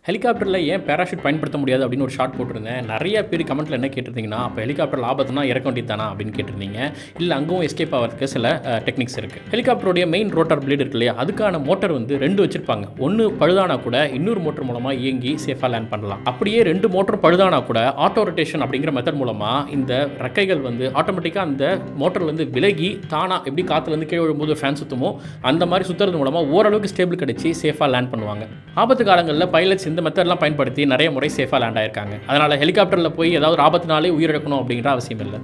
ஹெலிகாப்டரில் ஏன் பேராஷூட் பயன்படுத்த முடியாது அப்படின்னு ஒரு ஷார்ட் போட்டிருந்தேன். நிறைய பேர் கமெண்ட்டில் என்ன கேட்டிருந்தீங்கன்னா, அப்போ ஹெலிகாப்டர் ஆபத்துனா இறக்க வேண்டியது தானா அப்படின்னு கேட்டிருந்தீங்க. இல்லை, அங்கவும் எஸ்கேப் ஆகிறதுக்கு சில டெக்னிக்ஸ் இருக்குது. ஹெலிகாப்டருடைய மெயின் ரோட்டார் பிளேடு இருக்கு இல்லையா, அதுக்கான மோட்டர் வந்து 2 வச்சிருப்பாங்க. ஒன்று பழுதானா கூட இன்னொரு மோட்டர் மூலமாக இயங்கி சேஃபாக லேண்ட் பண்ணலாம். அப்படியே 2 மோட்டர் பழுதானா கூட ஆட்டோ ரொட்டேஷன் அப்படிங்கிற மெத்தட் மூலமாக இந்த ரெக்கைகள் வந்து ஆட்டோமேட்டிக்காக அந்த மோட்டர்லேருந்து விலகி தானா எப்படி காற்றுலேருந்து கீழே விழும்போது ஃபேன் சுற்றுமோ அந்த மாதிரி சுற்றுறது மூலமாக ஓரளவுக்கு ஸ்டேபிள் கிடச்சி சேஃபாக லேண்ட் பண்ணுவாங்க. ஆபத்து காலங்களில் பைலட்ஸ் இந்த மெத்தட்லாம் பயன்படுத்தி நிறைய முறை சேஃபாக லேண்ட் ஆயிருக்காங்க. அதனால் ஹெலிகாப்டரில் போய் ஏதாவது ஆபத்துனாலே உயிரிழக்கணும் அப்படிங்கிற அவசியம் இல்லை.